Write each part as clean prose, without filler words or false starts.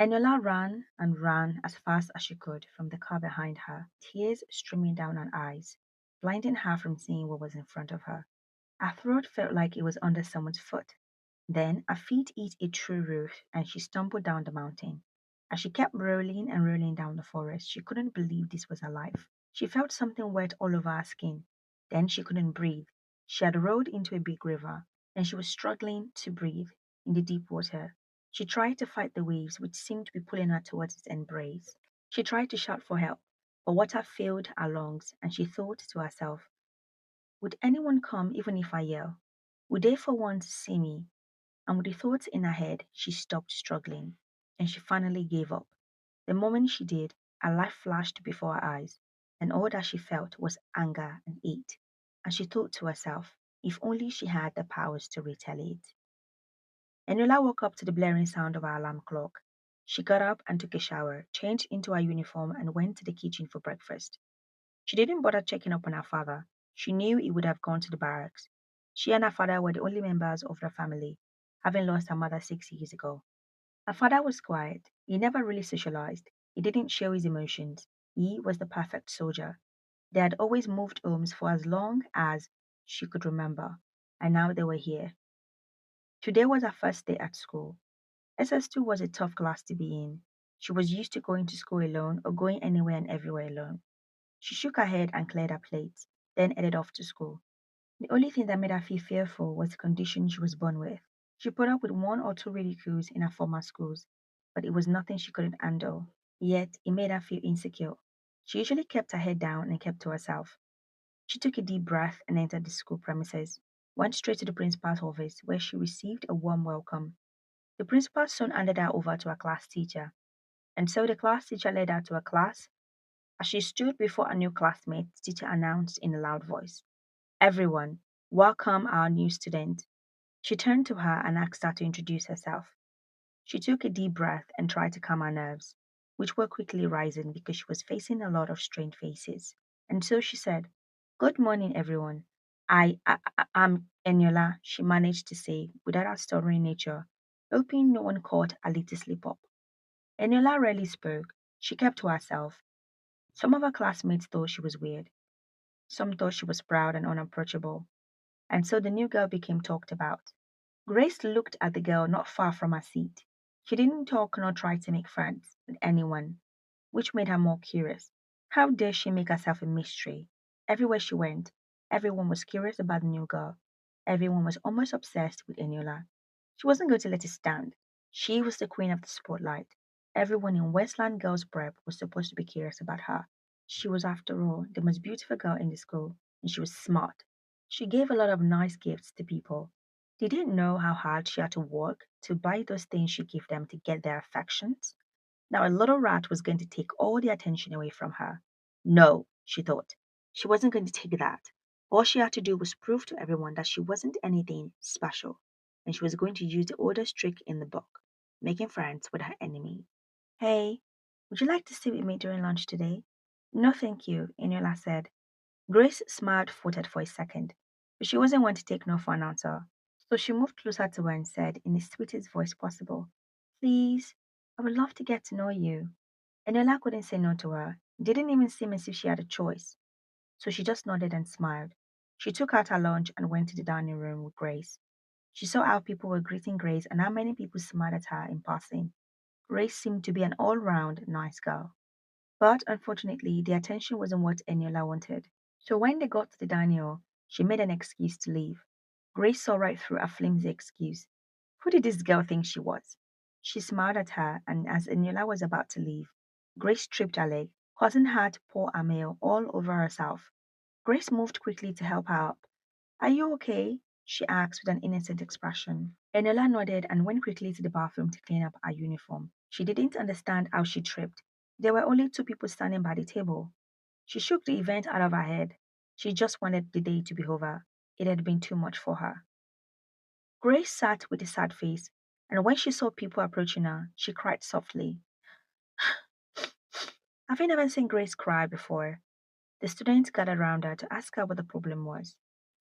Eniola ran and ran as fast as she could from the car behind her, tears streaming down her eyes, blinding her from seeing what was in front of her. Her throat felt like it was under someone's foot. Then her feet hit a true roof and she stumbled down the mountain. As she kept rolling and rolling down the forest, she couldn't believe this was her life. She felt something wet all over her skin. Then she couldn't breathe. She had rolled into a big river and she was struggling to breathe in the deep water. She tried to fight the waves, which seemed to be pulling her towards its embrace. She tried to shout for help, but water filled her lungs, and she thought to herself, would anyone come even if I yell? Would they for once see me? And with the thoughts in her head, she stopped struggling, and she finally gave up. The moment she did, her life flashed before her eyes, and all that she felt was anger and hate. And she thought to herself, if only she had the powers to retaliate. Eniola woke up to the blaring sound of her alarm clock. She got up and took a shower, changed into her uniform, and went to the kitchen for breakfast. She didn't bother checking up on her father. She knew he would have gone to the barracks. She and her father were the only members of their family, having lost her mother 6 years ago. Her father was quiet. He never really socialized. He didn't show his emotions. He was the perfect soldier. They had always moved homes for as long as she could remember, and now they were here. Today was her first day at school. SS2 was a tough class to be in. She was used to going to school alone or going anywhere and everywhere alone. She shook her head and cleared her plate, then headed off to school. The only thing that made her feel fearful was the condition she was born with. She put up with one or two ridicules in her former schools, but it was nothing she couldn't handle. Yet, it made her feel insecure. She usually kept her head down and kept to herself. She took a deep breath and entered the school premises, went straight to the principal's office where she received a warm welcome. The principal soon handed her over to her class teacher, and so the class teacher led her to her class. As she stood before her new classmates, the teacher announced in a loud voice, everyone, welcome our new student. She turned to her and asked her to introduce herself. She took a deep breath and tried to calm her nerves, which were quickly rising because she was facing a lot of strained faces. And so she said, good morning, everyone. I'm Eniola, she managed to say without her stuttering nature, hoping no one caught a little slip up. Eniola rarely spoke. She kept to herself. Some of her classmates thought she was weird. Some thought she was proud and unapproachable. And so the new girl became talked about. Grace looked at the girl not far from her seat. She didn't talk nor try to make friends with anyone, which made her more curious. How dare she make herself a mystery? Everywhere she went, everyone was curious about the new girl. Everyone was almost obsessed with Eniola. She wasn't going to let it stand. She was the queen of the spotlight. Everyone in Westland Girls Prep was supposed to be curious about her. She was, after all, the most beautiful girl in the school, and she was smart. She gave a lot of nice gifts to people. They didn't know how hard she had to work to buy those things she gave them to get their affections. Now a little rat was going to take all the attention away from her. No, she thought. She wasn't going to take that. All she had to do was prove to everyone that she wasn't anything special, and she was going to use the oldest trick in the book, making friends with her enemy. Hey, would you like to sit with me during lunch today? No, thank you, Eniola said. Grace smiled futtered for a second, but she wasn't one to take no for an answer. So she moved closer to her and said in the sweetest voice possible, please, I would love to get to know you. Eniola couldn't say no to her. It didn't even seem as if she had a choice. So she just nodded and smiled. She took out her lunch and went to the dining room with Grace. She saw how people were greeting Grace and how many people smiled at her in passing. Grace seemed to be an all round nice girl. But unfortunately, the attention wasn't what Eniola wanted. So when they got to the dining hall, she made an excuse to leave. Grace saw right through her flimsy excuse. Who did this girl think she was? She smiled at her, and as Eniola was about to leave, Grace tripped her leg, causing her to pour her meal all over herself. Grace moved quickly to help her up. Are you okay? She asked with an innocent expression. Eniola nodded and went quickly to the bathroom to clean up her uniform. She didn't understand how she tripped. There were only two people standing by the table. She shook the event out of her head. She just wanted the day to be over. It had been too much for her. Grace sat with a sad face, and when she saw people approaching her, she cried softly. Have you never seen Grace cry before? The students gathered around her to ask her what the problem was,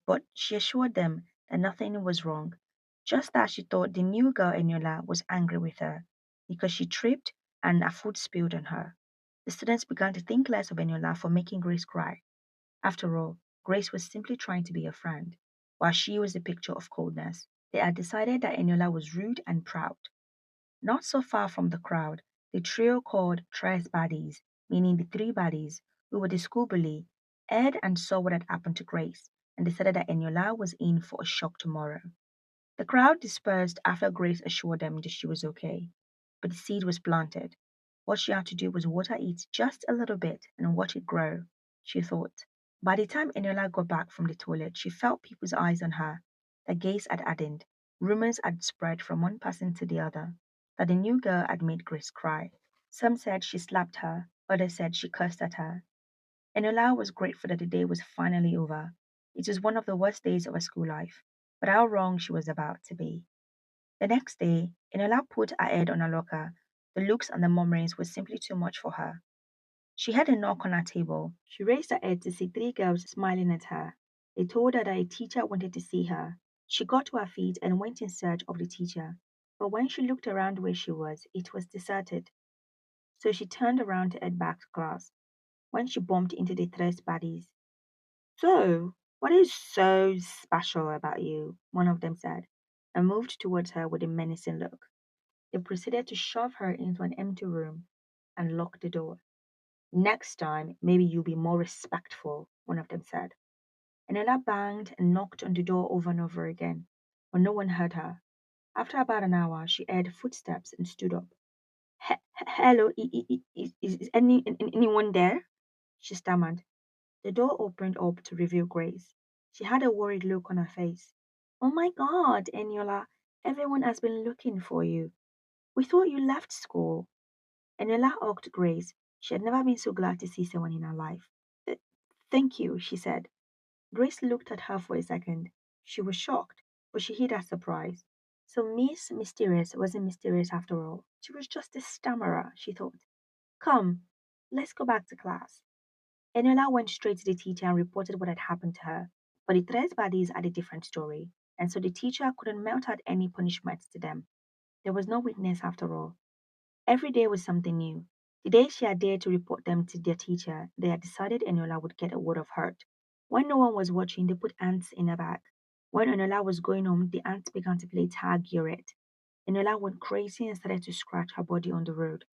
but she assured them that nothing was wrong, just as she thought the new girl Eniola was angry with her. because she tripped and a food spilled on her. The students began to think less of Eniola for making Grace cry. After all, Grace was simply trying to be a friend, while she was the picture of coldness. They had decided that Eniola was rude and proud. Not so far from the crowd, the trio called Tres Baddies, meaning the three baddies, who were the school bully, heard and saw what had happened to Grace and decided that Eniola was in for a shock tomorrow. The crowd dispersed after Grace assured them that she was okay. But the seed was planted. What she had to do was water it just a little bit and watch it grow, she thought. By the time Eniola got back from the toilet, she felt people's eyes on her. The gaze had hardened. Rumors had spread from one person to the other that the new girl had made Grace cry. Some said she slapped her, others said she cursed at her. Eniola was grateful that the day was finally over. It was one of the worst days of her school life, but how wrong she was about to be. The next day, Eniola put her head on her locker. The looks and the murmurings were simply too much for her. She had a knock on her table. She raised her head to see three girls smiling at her. They told her that a teacher wanted to see her. She got to her feet and went in search of the teacher. But when she looked around where she was, it was deserted. So she turned around to head back to class when she bumped into the three baddies. So, what is so special about you? One of them said, and moved towards her with a menacing look. They proceeded to shove her into an empty room and lock the door. Next time, maybe you'll be more respectful, one of them said. Ella banged and knocked on the door over and over again, but no one heard her. After about an hour, she heard footsteps and stood up. Hello, is anyone there? She stammered. The door opened up to reveal Grace. She had a worried look on her face. Oh my God, Eniola, everyone has been looking for you. We thought you left school. Eniola hugged Grace. She had never been so glad to see someone in her life. "Uh, Thank you, she said. Grace looked at her for a second. She was shocked, but she hid her surprise. So Miss Mysterious wasn't mysterious after all. She was just a stammerer, she thought. Come, let's go back to class. Eniola went straight to the teacher and reported what had happened to her. But the Tres baddies had a different story, and so the teacher couldn't melt out any punishments to them. There was no witness after all. Every day was something new. The day she had dared to report them to their teacher, they had decided Eniola would get a word of hurt. When no one was watching, they put ants in her bag. When Eniola was going home, the ants began to play tag it. Eniola went crazy and started to scratch her body on the road.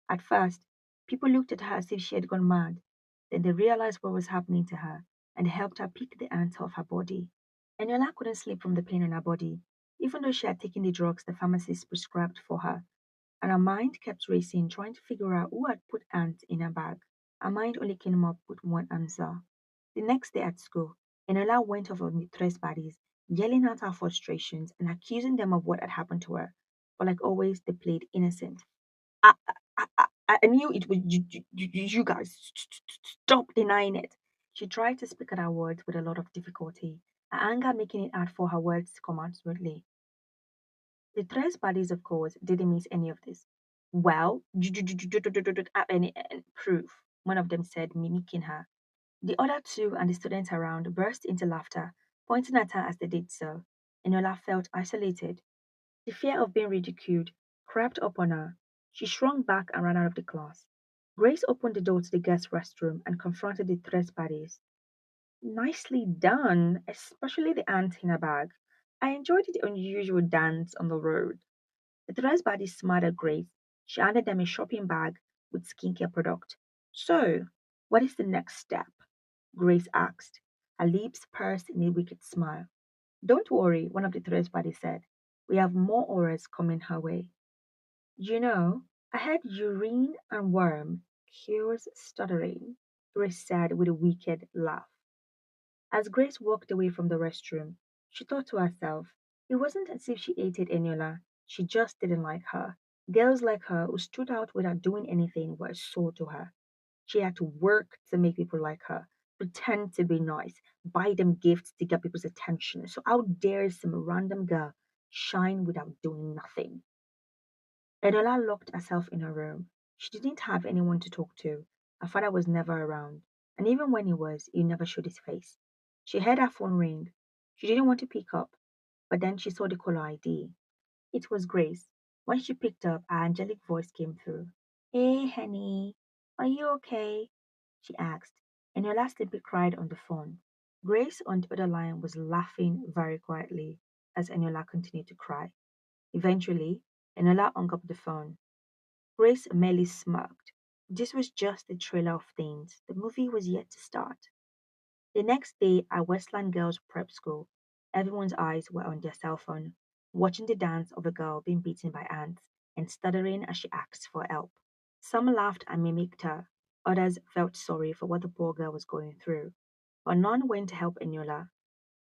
At first, people looked at her as if she had gone mad. Then they realized what was happening to her and helped her pick the ants off her body. Eniola couldn't sleep from the pain in her body, even though she had taken the drugs the pharmacist prescribed for her, and her mind kept racing, trying to figure out who had put ants in her bag. Her mind only came up with one answer. The next day at school, Enola went off on the tres buddies, yelling out her frustrations and accusing them of what had happened to her. But like always, they played innocent. I, I knew it was you guys. Stop denying it. She tried to speak out her words with a lot of difficulty, her anger making it hard for her words to come out smoothly. The tres buddies, of course, didn't miss any of this. Well, any proof, one of them said, mimicking her. The other two and the students around burst into laughter, pointing at her as they did so. Enola felt isolated. The fear of being ridiculed crept up on her. She shrunk back and ran out of the class. Grace opened the door to the guest restroom and confronted the tres buddies. Nicely done, especially the ant in her bag. I enjoyed the unusual dance on the road. The dress body smiled at Grace. She handed them a shopping bag with skincare product. So, what is the next step? Grace asked, her lips pursed in a wicked smile. Don't worry, one of the dress bodies said. We have more auras coming her way. You know, I heard urine and worm cures stuttering, Grace said with a wicked laugh. As Grace walked away from the restroom, she thought to herself, it wasn't as if she hated Eniola, she just didn't like her. Girls like her who stood out without doing anything were a sore to her. She had to work to make people like her, pretend to be nice, buy them gifts to get people's attention. So how dare some random girl shine without doing nothing? Eniola locked herself in her room. She didn't have anyone to talk to. Her father was never around, and even when he was, he never showed his face. She heard her phone ring. She didn't want to pick up, but then she saw the caller ID. It was Grace. When she picked up, her angelic voice came through. Hey, honey, are you okay? She asked. Eniola simply cried on the phone. Grace on the other line was laughing very quietly as Eniola continued to cry. Eventually, Eniola hung up the phone. Grace merely smirked. This was just the trailer of things. The movie was yet to start. The next day at Westland Girls Prep School, everyone's eyes were on their cell phone, watching the dance of a girl being beaten by ants and stuttering as she asked for help. Some laughed and mimicked her, others felt sorry for what the poor girl was going through, but none went to help Eniola.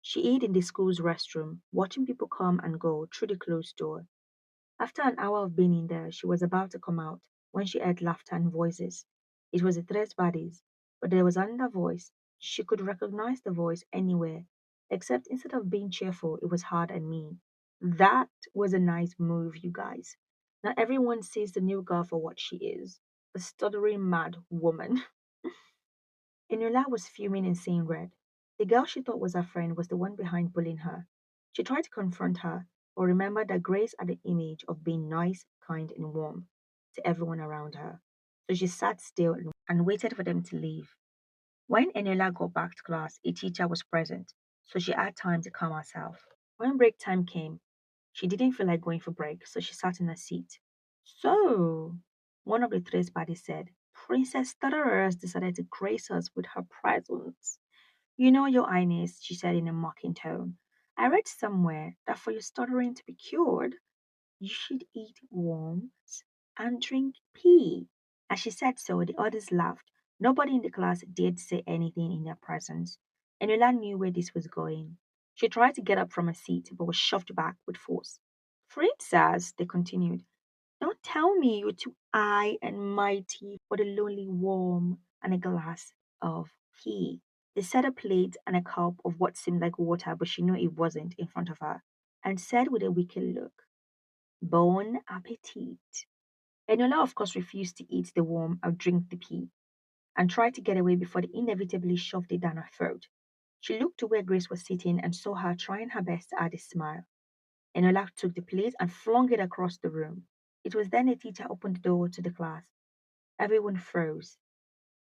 She hid in the school's restroom, watching people come and go through the closed door. After an hour of being in there, she was about to come out when she heard laughter and voices. It was the tres baddies, but there was another voice. She could recognize the voice anywhere, except instead of being cheerful, it was hard and mean. That was a nice move, you guys. Not everyone sees the new girl for what she is, a stuttering mad woman. Eniola was fuming and seeing red. The girl she thought was her friend was the one behind bullying her. She tried to confront her, but remembered that Grace had the image of being nice, kind, and warm to everyone around her. So she sat still and waited for them to leave. When Eniola got back to class, a teacher was present, so she had time to calm herself. When break time came, she didn't feel like going for break, so she sat in her seat. So, one of the three buddies said, Princess Stutterer has decided to grace us with her presence. You know, Your Highness, she said in a mocking tone. I read somewhere that for your stuttering to be cured, you should eat worms and drink pee. As she said so, the others laughed. Nobody in the class dared say anything in their presence. Enola knew where this was going. She tried to get up from her seat, but was shoved back with force. Princess, they continued, don't tell me you're too high and mighty for the lonely worm and a glass of tea. They set a plate and a cup of what seemed like water, but she knew it wasn't, in front of her, and said with a wicked look, Bon appetit. Enola, of course, refused to eat the worm or drink the pea, and tried to get away before they inevitably shoved it down her throat. She looked to where Grace was sitting and saw her trying her best to add a smile. Enola took the plate and flung it across the room. It was then a teacher opened the door to the class. Everyone froze.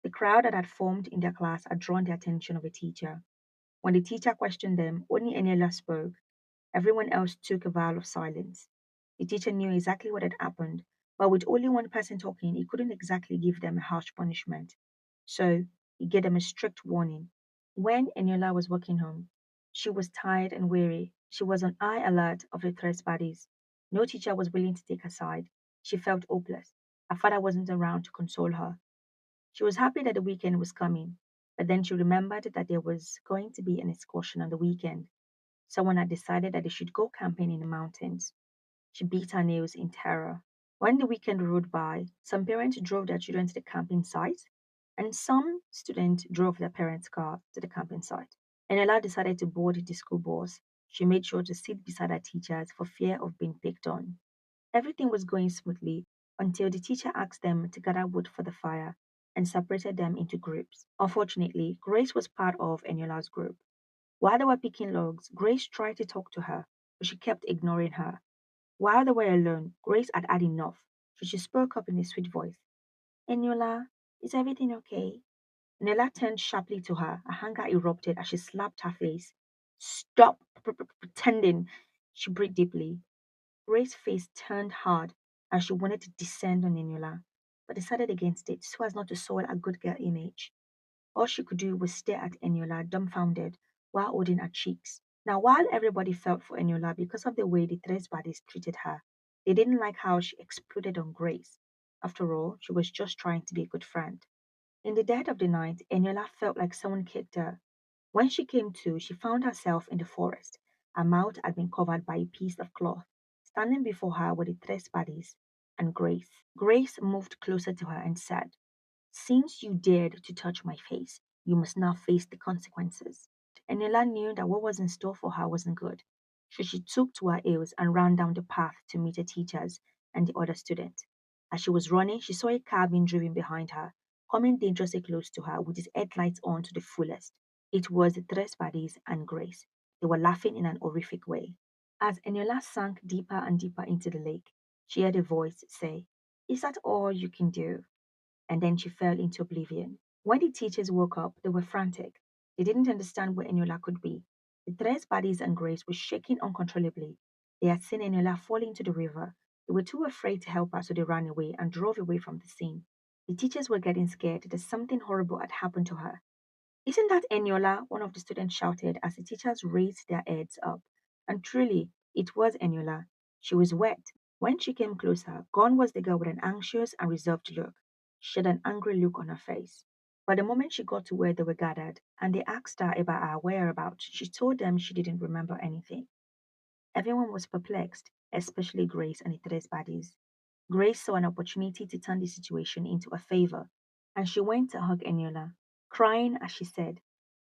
The crowd that had formed in their class had drawn the attention of a teacher. When the teacher questioned them, only Eniola spoke. Everyone else took a vow of silence. The teacher knew exactly what had happened, but with only one person talking, he couldn't exactly give them a harsh punishment. So he gave them a strict warning. When Eniola was walking home, she was tired and weary. She was on high alert of the threats buddies. No teacher was willing to take her side. She felt hopeless. Her father wasn't around to console her. She was happy that the weekend was coming, but then she remembered that there was going to be an excursion on the weekend. Someone had decided that they should go camping in the mountains. She beat her nails in terror. When the weekend rode by, some parents drove their children to the camping site, and some students drove their parents' car to the camping site. And Ella decided to board the school bus. She made sure to sit beside her teachers for fear of being picked on. Everything was going smoothly until the teacher asked them to gather wood for the fire and separated them into groups. Unfortunately, Grace was part of Eniola's group. While they were picking logs, Grace tried to talk to her, but she kept ignoring her. While they were alone, Grace had had enough, so she spoke up in a sweet voice. Eniola, is everything okay? Eniola turned sharply to her. Her anger erupted as she slapped her face. Stop pretending. She breathed deeply. Grace's face turned hard as she wanted to descend on Eniola, but decided against it so as not to soil a good girl image. All she could do was stare at Eniola, dumbfounded, while holding her cheeks. Now, while everybody felt for Eniola because of the way the Tres Baddies treated her, they didn't like how she exploded on Grace. After all, she was just trying to be a good friend. In the dead of the night, Eniola felt like someone kicked her. When she came to, she found herself in the forest. Her mouth had been covered by a piece of cloth. Standing before her were the Tres Baddies and Grace. Grace moved closer to her and said, since you dared to touch my face, you must now face the consequences. Eniola knew that what was in store for her wasn't good, so she took to her heels and ran down the path to meet the teachers and the other students. As she was running, she saw a car being driven behind her, coming dangerously close to her with its headlights on to the fullest. It was the Tres Baddies and Grace. They were laughing in an horrific way. As Eniola sank deeper and deeper into the lake, She heard a voice say, "Is that all you can do?" And then she fell into oblivion. When the teachers woke up, they were frantic. They didn't understand where Eniola could be. The tres bodies and Grace were shaking uncontrollably. They had seen Eniola fall into the river. They were too afraid to help her, so they ran away and drove away from the scene. The teachers were getting scared that something horrible had happened to her. "Isn't that Eniola?" one of the students shouted as the teachers raised their heads up. And truly, it was Eniola. She was wet. When she came closer, gone was the girl with an anxious and reserved look. She had an angry look on her face. But the moment she got to where they were gathered and they asked her about her whereabouts, she told them she didn't remember anything. Everyone was perplexed, especially Grace and the tres baddies. Grace saw an opportunity to turn the situation into a favor, and she went to hug Eniola, crying as she said,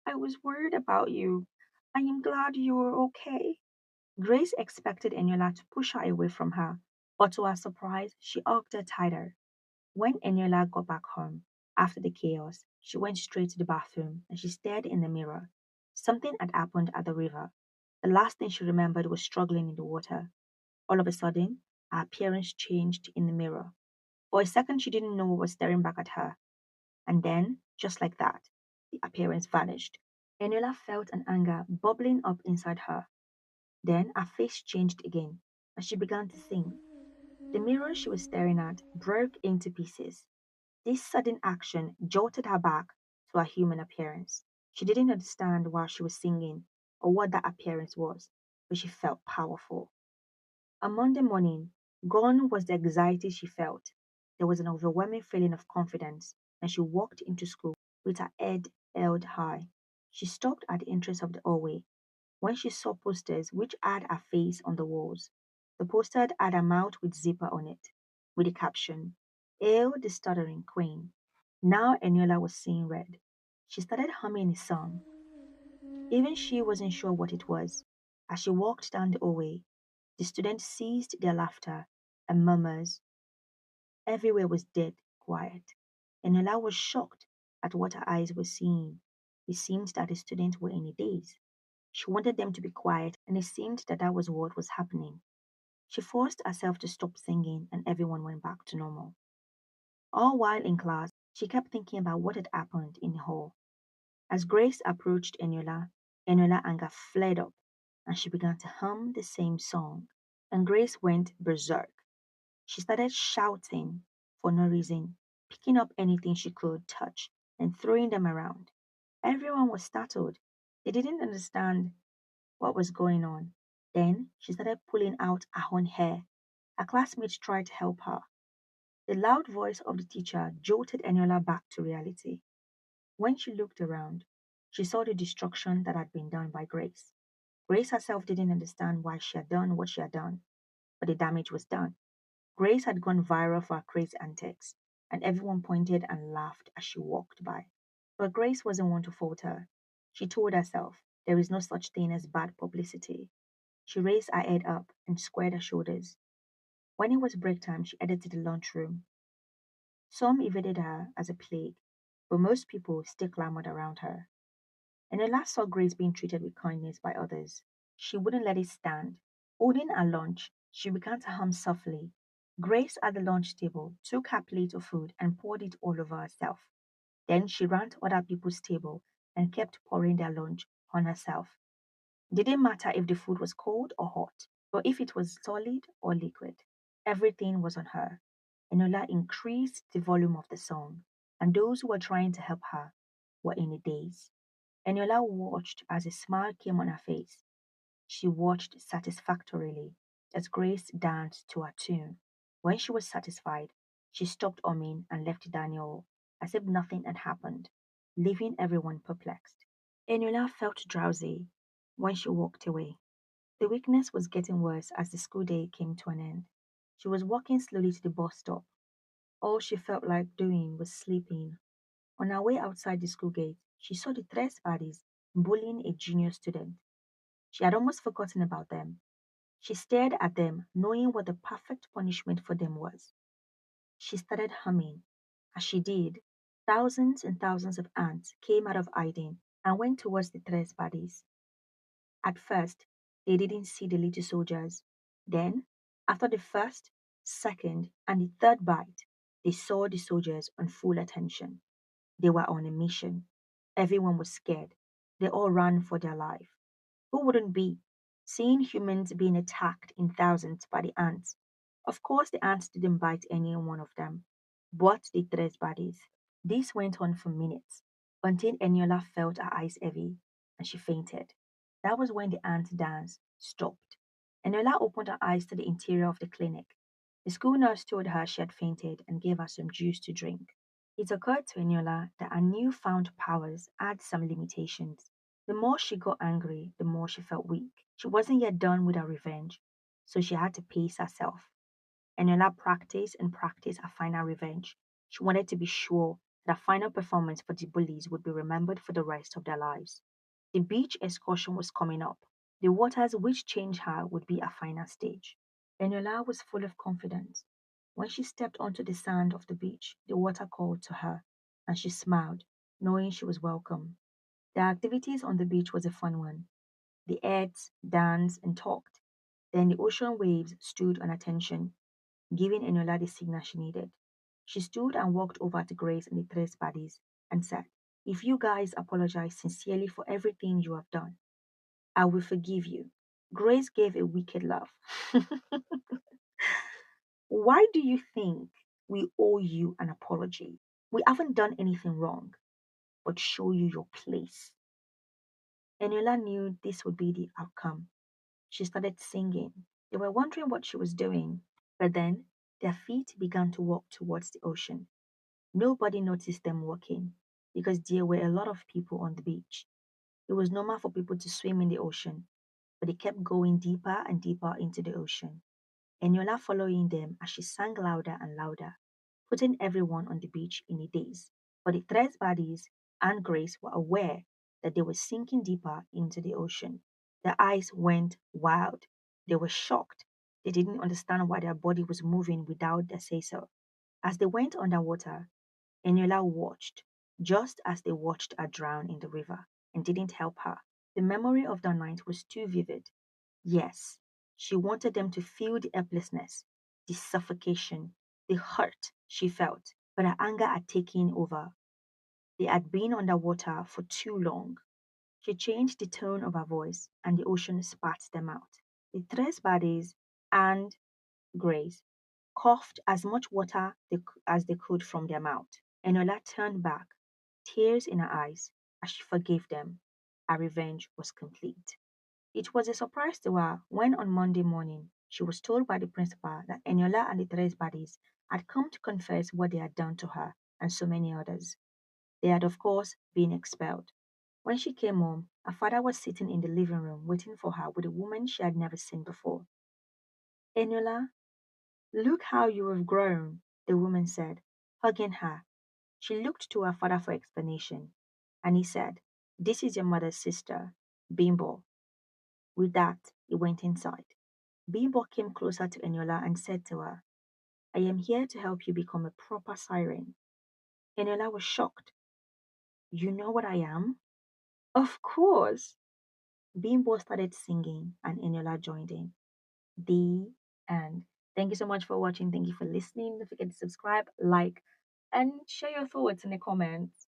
"I was worried about you. I am glad you are okay." Grace expected Eniola to push her away from her, but to her surprise, she hugged her tighter. When Eniola got back home, after the chaos, she went straight to the bathroom and she stared in the mirror. Something had happened at the river. The last thing she remembered was struggling in the water. All of a sudden, her appearance changed in the mirror. For a second, she didn't know what was staring back at her. And then, just like that, the appearance vanished. Eniola felt an anger bubbling up inside her. Then her face changed again, and she began to sing. The mirror she was staring at broke into pieces. This sudden action jolted her back to her human appearance. She didn't understand why she was singing or what that appearance was, but she felt powerful. On Monday morning, gone was the anxiety she felt. There was an overwhelming feeling of confidence, and she walked into school with her head held high. She stopped at the entrance of the hallway when she saw posters which had her face on the walls. The poster had a mouth with zipper on it, with the caption, "Hail the Stuttering Queen." Now Eniola was seeing red. She started humming a song. Even she wasn't sure what it was. As she walked down the hallway, the students ceased their laughter and murmurs. Everywhere was dead quiet. Eniola was shocked at what her eyes were seeing. It seemed that the students were in a daze. She wanted them to be quiet, and it seemed that that was what was happening. She forced herself to stop singing, and everyone went back to normal. All while in class, she kept thinking about what had happened in the hall. As Grace approached Eniola, Eniola's anger flared up, and she began to hum the same song. And Grace went berserk. She started shouting for no reason, picking up anything she could touch and throwing them around. Everyone was startled. They didn't understand what was going on. Then she started pulling out her own hair. Her classmates tried to help her. The loud voice of the teacher jolted Eniola back to reality. When she looked around, she saw the destruction that had been done by Grace. Grace herself didn't understand why she had done what she had done, but the damage was done. Grace had gone viral for her crazy antics, and everyone pointed and laughed as she walked by. But Grace wasn't one to falter. She told herself there is no such thing as bad publicity. She raised her head up and squared her shoulders. When it was break time, she headed to the lunchroom. Some evaded her as a plague, but most people still clamored around her. And I last saw Grace being treated with kindness by others. She wouldn't let it stand. Holding her lunch, she began to hum softly. Grace at the lunch table took her plate of food and poured it all over herself. Then she ran to other people's table and kept pouring their lunch on herself. It didn't matter if the food was cold or hot, or if it was solid or liquid. Everything was on her. Enola increased the volume of the song, and those who were trying to help her were in a daze. Eniola watched as a smile came on her face. She watched satisfactorily as Grace danced to her tune. When she was satisfied, she stopped humming and left Daniel as if nothing had happened, leaving everyone perplexed. Eniola felt drowsy when she walked away. The weakness was getting worse as the school day came to an end. She was walking slowly to the bus stop. All she felt like doing was sleeping. On her way outside the school gate, she saw the tres baddies bullying a junior student. She had almost forgotten about them. She stared at them, knowing what the perfect punishment for them was. She started humming. As she did, thousands and thousands of ants came out of hiding and went towards the tres baddies. At first, they didn't see the little soldiers. Then, after the first, second, and the third bite, they saw the soldiers on full attention. They were on a mission. Everyone was scared. They all ran for their life. Who wouldn't be? Seeing humans being attacked in thousands by the ants. Of course, the ants didn't bite any one of them, but the tres bodies. This went on for minutes until Eniola felt her eyes heavy and she fainted. That was when the ant dance stopped. Eniola opened her eyes to the interior of the clinic. The school nurse told her she had fainted and gave her some juice to drink. It occurred to Eniola that her newfound powers had some limitations. The more she got angry, the more she felt weak. She wasn't yet done with her revenge, so she had to pace herself. Eniola practiced and practiced her final revenge. She wanted to be sure that her final performance for the bullies would be remembered for the rest of their lives. The beach excursion was coming up. The waters which changed her would be her final stage. Eniola was full of confidence. When she stepped onto the sand of the beach, the water called to her, and she smiled, knowing she was welcome. The activities on the beach was a fun one. The ate, danced, and talked. Then the ocean waves stood on attention, giving Eniola the signal she needed. She stood and walked over to Grace and the three baddies and said, "If you guys apologize sincerely for everything you have done, I will forgive you." Grace gave a wicked laugh. Why do you think we owe you an apology? We haven't done anything wrong, but show you your place. Eniola knew this would be the outcome. She started singing. They were wondering what she was doing, but then their feet began to walk towards the ocean. Nobody noticed them walking because there were a lot of people on the beach. It was normal for people to swim in the ocean, but they kept going deeper and deeper into the ocean. Eniola following them as she sang louder and louder, putting everyone on the beach in a daze. But the Tres bodies and Grace were aware that they were sinking deeper into the ocean. Their eyes went wild. They were shocked. They didn't understand why their body was moving without their say so. As they went underwater, Eniola watched, just as they watched her drown in the river, and didn't help her. The memory of that night was too vivid. Yes, she wanted them to feel the helplessness, the suffocation, the hurt she felt, but her anger had taken over. They had been underwater for too long. She changed the tone of her voice, and the ocean spat them out. The tres bodies and Grace coughed as much water as they could from their mouth. Enola turned back, tears in her eyes, as she forgave them. Her revenge was complete. It was a surprise to her when on Monday morning she was told by the principal that Eniola and the Tres bodies had come to confess what they had done to her and so many others. They had, of course, been expelled. When she came home, her father was sitting in the living room waiting for her with a woman she had never seen before. Eniola, look how you have grown, the woman said, hugging her. She looked to her father for explanation, and he said, "This is your mother's sister, Bimbo." With that, he went inside. Bimbo came closer to Eniola and said to her, "I am here to help you become a proper siren." Eniola was shocked. "You know what I am?" "Of course." Bimbo started singing, and Eniola joined in. The end. Thank you so much for watching. Thank you for listening. Don't forget to subscribe, like, and share your thoughts in the comments.